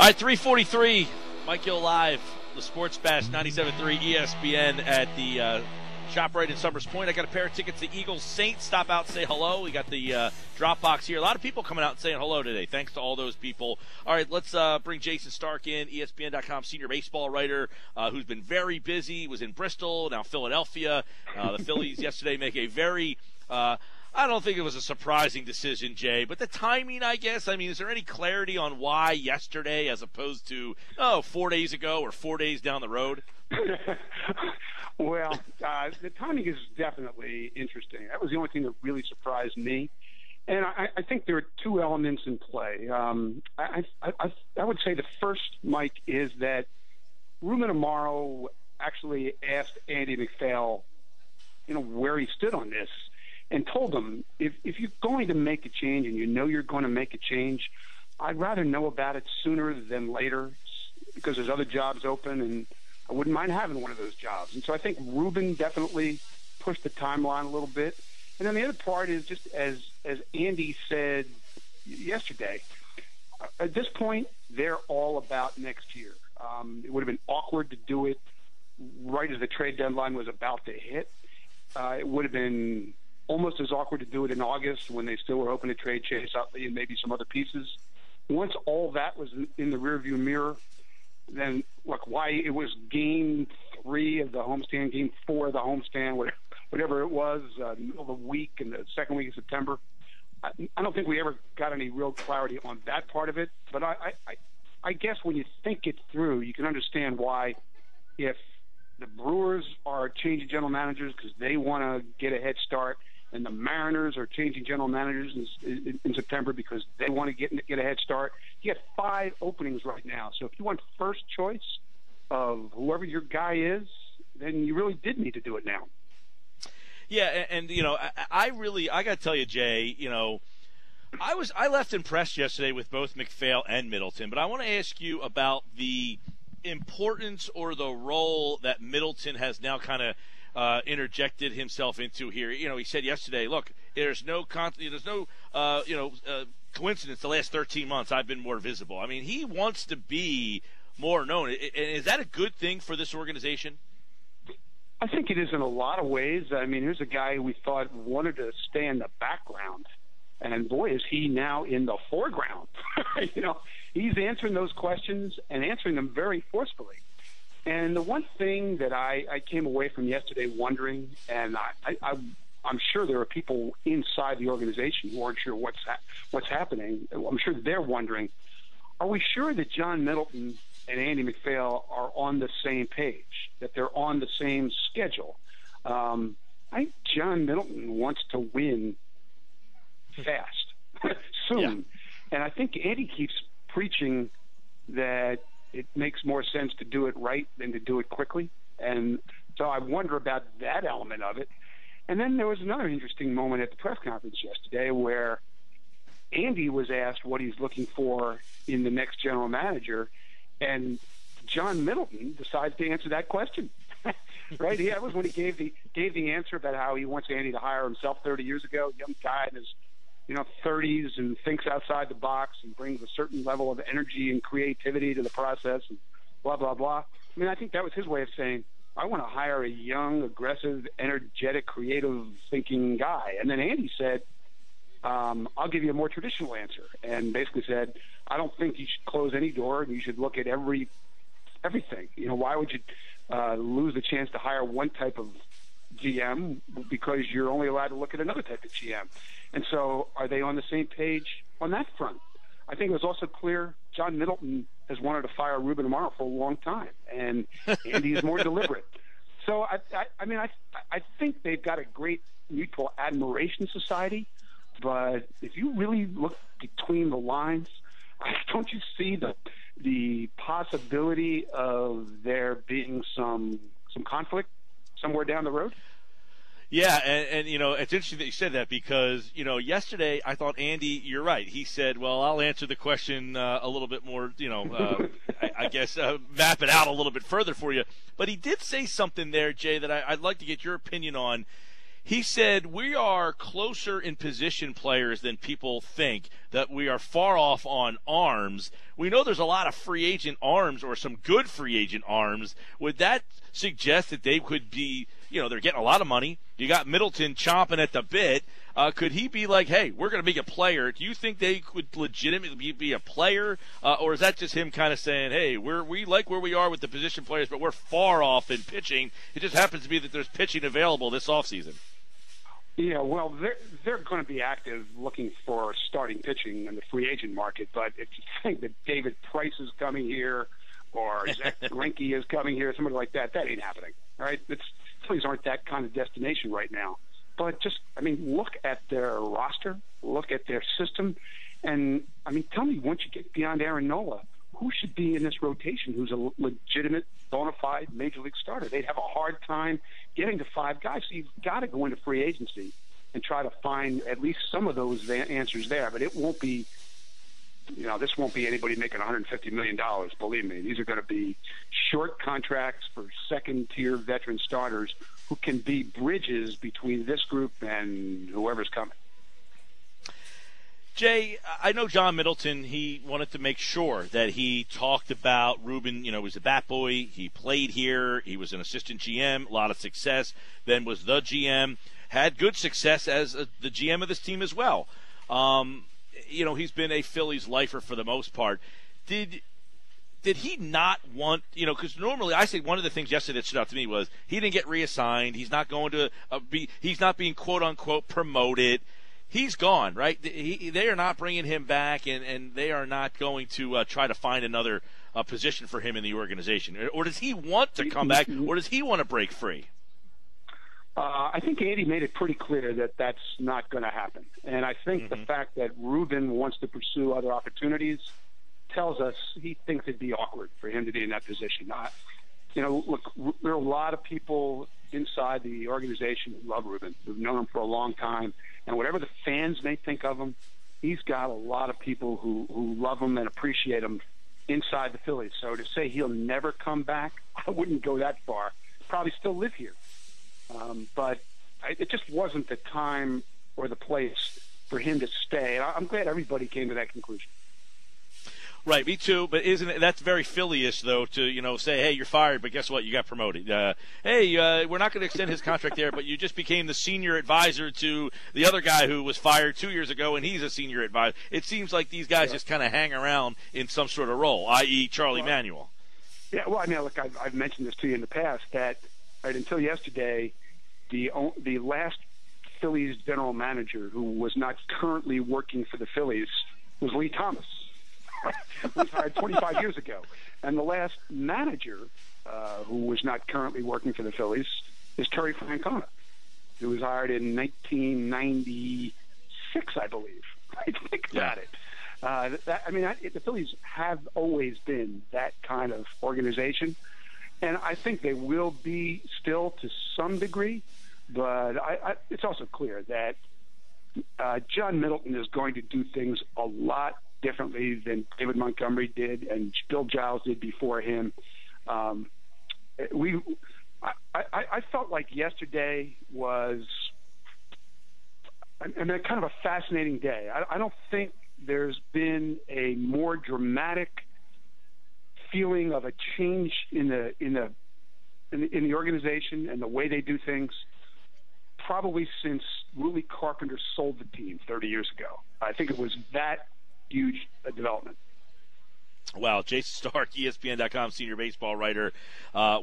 All right, 3:43, Mike Gill Live, the Sports Bash, 97.3 ESPN at the ShopRite in Summers Point. I got a pair of tickets to Eagles Saints. Stop out, say hello. We got the drop box here. A lot of people coming out and saying hello today. Thanks to all those people. All right, let's bring Jason Stark in, ESPN.com senior baseball writer, who's been very busy. Was in Bristol, now Philadelphia. The Phillies yesterday make a very I don't think it was a surprising decision, Jay, but the timing, I guess. I mean, is there any clarity on why yesterday as opposed to, 4 days ago or 4 days down the road? Well, the timing is definitely interesting. That was the only thing that really surprised me. And I think there are two elements in play. I would say the first, Mike, is that Ruben Amaro actually asked Andy MacPhail, where he stood on this, and told them, if you're going to make a change and you know you're going to make a change, I'd rather know about it sooner than later because there's other jobs open, and I wouldn't mind having one of those jobs. And so I think Ruben definitely pushed the timeline a little bit. And then the other part is just as Andy said yesterday, at this point, they're all about next year. It would have been awkward to do it right as the trade deadline was about to hit. It would have been almost as awkward to do it in August when they still were hoping to trade Chase Utley and maybe some other pieces. Once all that was in the rearview mirror, then why it was game 3 of the homestand, game 4 of the homestand, whatever it was, middle of the week in the second week of September. I don't think we ever got any real clarity on that part of it. But I guess when you think it through, you can understand why if the Brewers are changing general managers because they want to get a head start, and the Mariners are changing general managers in September because they want to get a head start. You got 5 openings right now. So if you want first choice of whoever your guy is, then you really did need to do it now. Yeah, and I got to tell you, Jay, I left impressed yesterday with both MacPhail and Middleton, but I want to ask you about the importance or the role that Middleton has now kind of interjected himself into here. He said yesterday, look, there's no coincidence. The last 13 months I've been more visible. I mean, he wants to be more known. Is that a good thing for this organization? I think it is in a lot of ways. I mean, here's a guy who we thought wanted to stay in the background, and boy, is he now in the foreground. He's answering those questions and answering them very forcefully. And the one thing that I came away from yesterday wondering, and I'm sure there are people inside the organization who aren't sure what's happening. I'm sure they're wondering, are we sure that John Middleton and Andy MacPhail are on the same page, that they're on the same schedule? I think John Middleton wants to win fast, soon. Yeah. And I think Andy keeps preaching that it makes more sense to do it right than to do it quickly. And so I wonder about that element of it. And then there was another interesting moment at the press conference yesterday where Andy was asked what he's looking for in the next general manager, and John Middleton decides to answer that question. Right? That was when he gave the answer about how he wants Andy to hire himself 30 years ago, young guy in his 30s and thinks outside the box and brings a certain level of energy and creativity to the process and blah, blah, blah. I mean, I think that was his way of saying, I want to hire a young, aggressive, energetic, creative thinking guy. And then Andy said, I'll give you a more traditional answer, and basically said, I don't think you should close any door and you should look at everything. Why would you lose the chance to hire one type of GM because you're only allowed to look at another type of GM? And so are they on the same page on that front? I think it was also clear John Middleton has wanted to fire Ruben Amaro for a long time, and Andy is more deliberate. So I think they've got a great mutual admiration society, but if you really look between the lines, don't you see the possibility of there being some conflict somewhere down the road? Yeah, and it's interesting that you said that because, yesterday I thought, Andy, you're right. He said, well, I'll answer the question a little bit more, I guess map it out a little bit further for you. But he did say something there, Jay, that I'd like to get your opinion on. He said, we are closer in position players than people think. that we are far off on arms. We know there's a lot of free agent arms or some good free agent arms. Would that suggest that they could be, they're getting a lot of money. You got Middleton chomping at the bit. Could he be like, hey, we're going to be a player? Do you think they could legitimately be a player? Or is that just him kind of saying, hey, we like where we are with the position players, but we're far off in pitching. It just happens to be that there's pitching available this offseason. Yeah, well, they're going to be active looking for starting pitching in the free agent market. But if you think that David Price is coming here or Zach Greinke is coming here, somebody like that, that ain't happening. All right? Phillies aren't that kind of destination right now. But look at their roster, look at their system, and, tell me, once you get beyond Aaron Nola, who should be in this rotation who's a legitimate, bona fide major league starter? They'd have a hard time getting to 5 guys, so you've got to go into free agency and try to find at least some of those answers there. But it won't be, this won't be anybody making $150 million, believe me. These are going to be short contracts for second-tier veteran starters who can be bridges between this group and whoever's coming. Jay, I know John Middleton, he wanted to make sure that he talked about Ruben, he was a bat boy, he played here, he was an assistant GM, a lot of success, then was the GM, had good success as the GM of this team as well. He's been a Phillies lifer for the most part. Did he not want, because normally I say one of the things yesterday that stood out to me was he didn't get reassigned. He's not going to he's not being quote unquote promoted. He's gone, right? They are not bringing him back, and they are not going to try to find another position for him in the organization. Or does he want to come back, or does he want to break free? I think Andy made it pretty clear that that's not going to happen. And I think the fact that Ruben wants to pursue other opportunities tells us he thinks it'd be awkward for him to be in that position. Look, there are a lot of people inside the organization who love Ruben, who've known him for a long time. And whatever the fans may think of him, he's got a lot of people who love him and appreciate him inside the Phillies. So to say he'll never come back, I wouldn't go that far. Probably still live here. But it just wasn't the time or the place for him to stay. And I'm glad everybody came to that conclusion. Right, me too. But that's very Philly-ish, though, to say, hey, you're fired, but guess what? You got promoted. Hey, we're not going to extend his contract there, but you just became the senior advisor to the other guy who was fired 2 years ago, and he's a senior advisor. It seems like these guys just kind of hang around in some sort of role, i.e. Charlie Manuel. Yeah, well, look, I've mentioned this to you in the past that until yesterday, the last Phillies general manager who was not currently working for the Phillies was Lee Thomas. was hired 25 years ago. And the last manager who was not currently working for the Phillies is Terry Francona, who was hired in 1996, I believe. Think about it. The Phillies have always been that kind of organization, and I think they will be still to some degree, but it's also clear that John Middleton is going to do things a lot differently than David Montgomery did and Bill Giles did before him. I felt like yesterday was kind of a fascinating day. I don't think there's been a more dramatic feeling of a change in the organization and the way they do things probably since Willie Carpenter sold the team 30 years ago. I think it was that huge development. Wow, Jason Stark, ESPN.com senior baseball writer,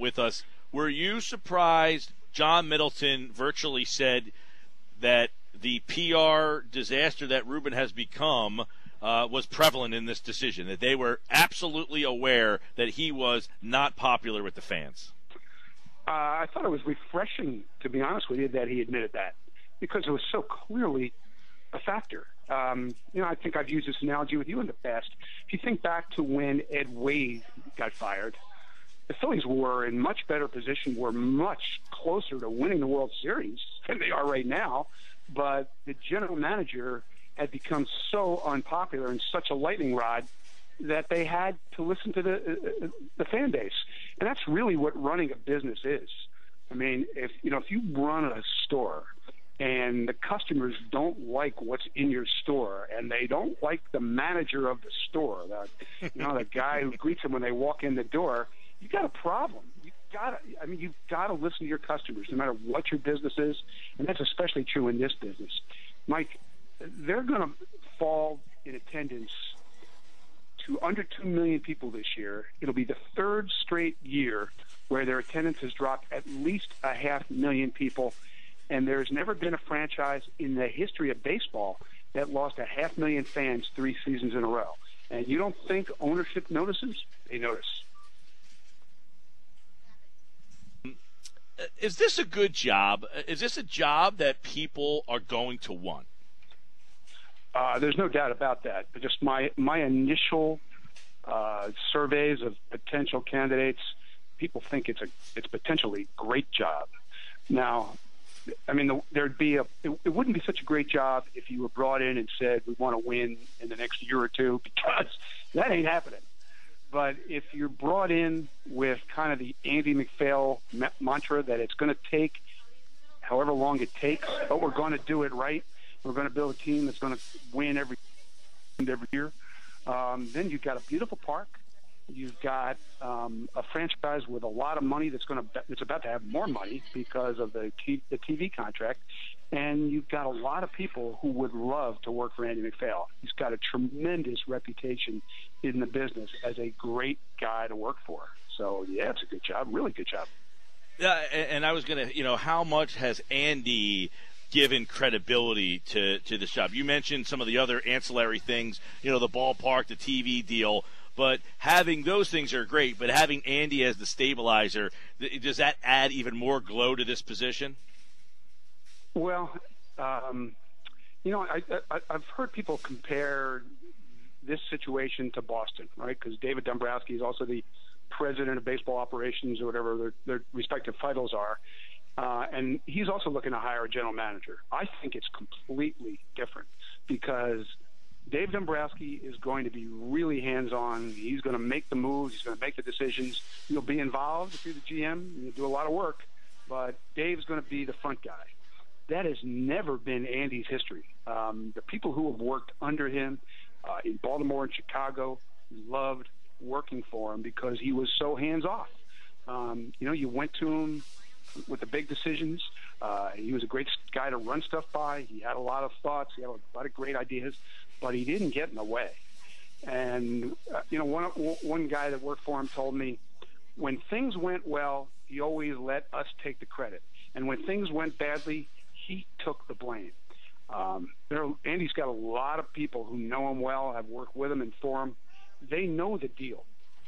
with us. Were you surprised John Middleton virtually said that the PR disaster that Ruben has become was prevalent in this decision, that they were absolutely aware that he was not popular with the fans? I thought it was refreshing, to be honest with you, that he admitted that, because it was so clearly a factor. I think I've used this analogy with you in the past. If you think back to when Ed Wade got fired, the Phillies were in much better position, were much closer to winning the World Series than they are right now, but the general manager had become so unpopular and such a lightning rod that they had to listen to the fan base. And that's really what running a business is. I mean, if you run a store and the customers don't like what's in your store, and they don't like the manager of the store, the guy who greets them when they walk in the door, you got a problem. You've got to listen to your customers, no matter what your business is, and that's especially true in this business. Mike, they're going to fall in attendance to under 2 million people this year. It'll be the third straight year where their attendance has dropped at least 500,000 people, and there's never been a franchise in the history of baseball that lost 500,000 fans 3 seasons in a row. And you don't think ownership notices? They notice. Is this a good job? Is this a job that people are going to want? There's no doubt about that. But just my initial surveys of potential candidates, people think it's potentially a great job. Now, I mean, it wouldn't be such a great job if you were brought in and said we want to win in the next year or two, because that ain't happening. But if you're brought in with kind of the Andy MacPhail mantra that it's going to take however long it takes, but we're going to do it right, we're going to build a team that's going to win every year, then you've got a beautiful park. You've got a franchise with a lot of money that's about to have more money because of the TV contract, and you've got a lot of people who would love to work for Andy MacPhail. He's got a tremendous reputation in the business as a great guy to work for. So yeah, it's a good job, really good job. Yeah, and I was going to, how much has Andy given credibility to this job? You mentioned some of the other ancillary things, the ballpark, the TV deal. But having those things are great, but having Andy as the stabilizer, does that add even more glow to this position? Well, I've heard people compare this situation to Boston, right? Because David Dombrowski is also the president of baseball operations, or whatever their respective titles are. And he's also looking to hire a general manager. I think it's completely different, because Dave Dombrowski is going to be really hands-on. He's going to make the moves. He's going to make the decisions. You'll be involved if you're the GM. You'll do a lot of work, but Dave's going to be the front guy. That has never been Andy's history. The people who have worked under him in Baltimore and Chicago loved working for him because he was so hands-off. You went to him with the big decisions. He was a great guy to run stuff by. He had a lot of thoughts. He had a lot of great ideas, but he didn't get in the way. And, one guy that worked for him told me, when things went well, he always let us take the credit. And when things went badly, he took the blame. Andy's got a lot of people who know him well, have worked with him and for him. They know the deal.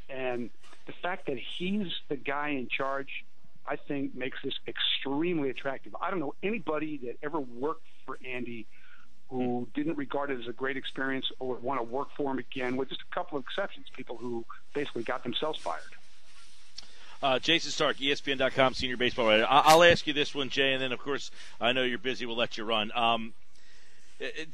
And the fact that he's the guy in charge, I think, makes this extremely attractive. I don't know anybody that ever worked for Andy who didn't regard it as a great experience or would want to work for him again, with just a couple of exceptions, people who basically got themselves fired. Jason Stark, ESPN.com, senior baseball writer. I'll ask you this one, Jay, and then, of course, I know you're busy. We'll let you run.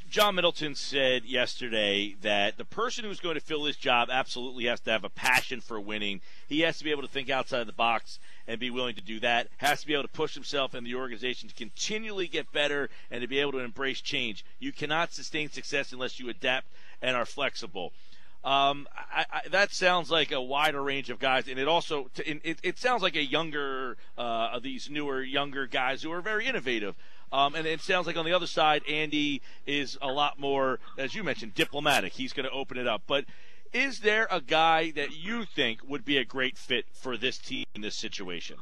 John Middleton said yesterday that the person who's going to fill this job absolutely has to have a passion for winning. He has to be able to think outside the box and be willing to do that. Has to be able to push himself and the organization to continually get better and to be able to embrace change. You cannot sustain success unless you adapt and are flexible. That sounds like a wider range of guys, and it sounds like a younger, these newer, younger guys who are very innovative. And it sounds like on the other side, Andy is a lot more, as you mentioned, diplomatic. He's going to open it up. But is there a guy that you think would be a great fit for this team in this situation?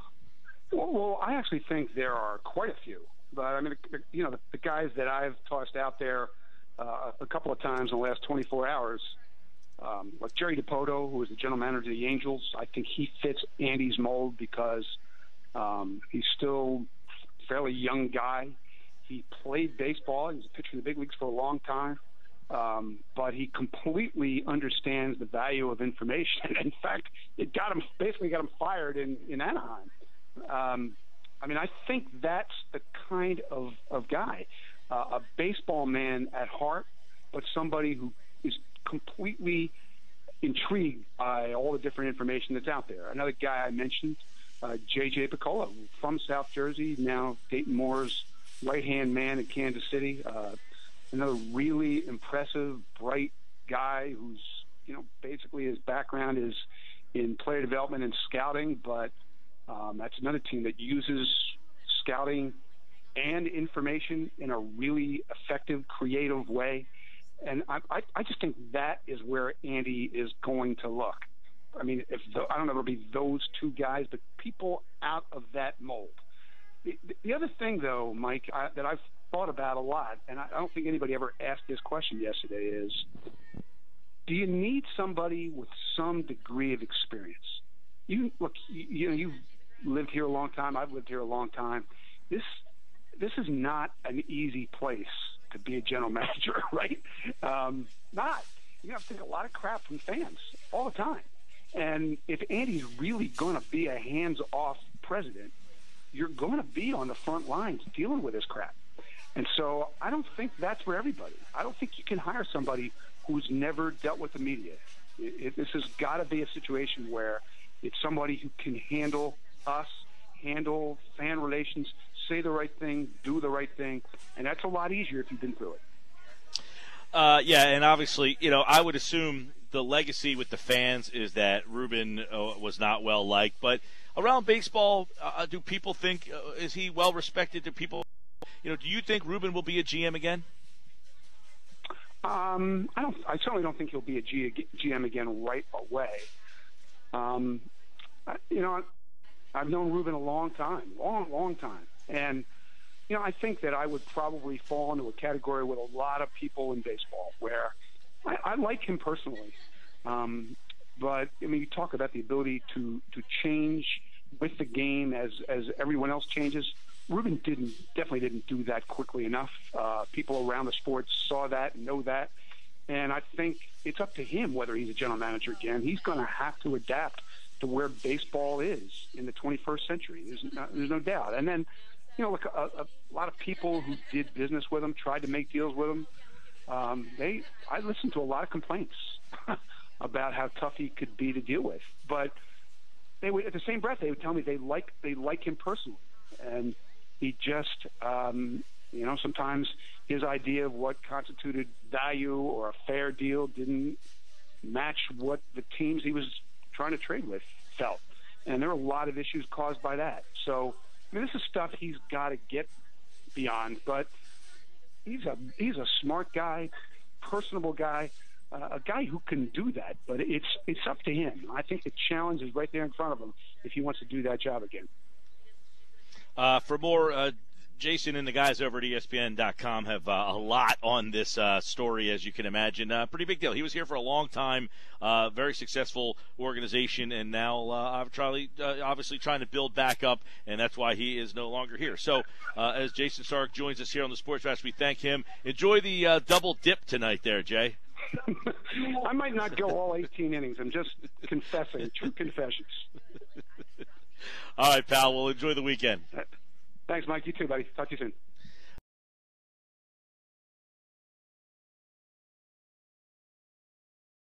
Well, I actually think there are quite a few. But, I mean, the guys that I've tossed out there a couple of times in the last 24 hours, like Jerry DiPoto, who is the general manager of the Angels, I think he fits Andy's mold because he's still a fairly young guy. He played baseball. He was a pitcher in the big leagues for a long time. But he completely understands the value of information. In fact, it basically got him fired in Anaheim. I think that's the kind of guy, a baseball man at heart, but somebody who is completely intrigued by all the different information that's out there. Another guy I mentioned, J.J. Picola, from South Jersey, now Dayton Moore's right-hand man in Kansas City. Another really impressive, bright guy who's, basically his background is in player development and scouting, but that's another team that uses scouting and information in a really effective, creative way. And I just think that is where Andy is going to look. I mean, I don't know if it'll be those two guys, but people out of that mold. The other thing, though, Mike, that I've thought about a lot, and I don't think anybody ever asked this question yesterday, is do you need somebody with some degree of experience? You've lived here a long time. I've lived here a long time. This is not an easy place to be a general manager, right? You have to take a lot of crap from fans all the time. And if Andy's really going to be a hands-off president, you're going to be on the front lines dealing with this crap. And so I don't think that's for everybody. I don't think you can hire somebody who's never dealt with the media. This has got to be a situation where it's somebody who can handle us, handle fan relations, say the right thing, do the right thing, and that's a lot easier if you've been through it. Yeah, and obviously, I would assume the legacy with the fans is that Ruben was not well liked. But around baseball, do people think is he well respected? Do people, do you think Ruben will be a GM again? I certainly don't think he'll be a GM again right away. I've known Ruben a long time, and I think that I would probably fall into a category with a lot of people in baseball where I like him personally. But you talk about the ability to change with the game as everyone else changes. Ruben definitely didn't do that quickly enough. People around the sport saw that and know that. And I think it's up to him whether he's a general manager again. He's going to have to adapt to where baseball is in the 21st century. There's no doubt. And then, look, a lot of people who did business with him, tried to make deals with him, I listened to a lot of complaints about how tough he could be to deal with. But they would, at the same breath, they would tell me they like him personally. And he just, sometimes his idea of what constituted value or a fair deal didn't match what the teams he was trying to trade with felt. And there are a lot of issues caused by that. So, this is stuff he's got to get beyond. But he's a smart guy, personable guy, a guy who can do that. But it's up to him. I think the challenge is right there in front of him if he wants to do that job again. For more, Jason and the guys over at ESPN.com have a lot on this story, as you can imagine. Pretty big deal. He was here for a long time, very successful organization, and now obviously trying to build back up, and that's why he is no longer here. So as Jason Stark joins us here on the Sports Bash, we thank him. Enjoy the double dip tonight there, Jay. I might not go all 18 innings. I'm just confessing, true confessions. All right, pal. Well, enjoy the weekend. Thanks, Mike. You too, buddy. Talk to you soon.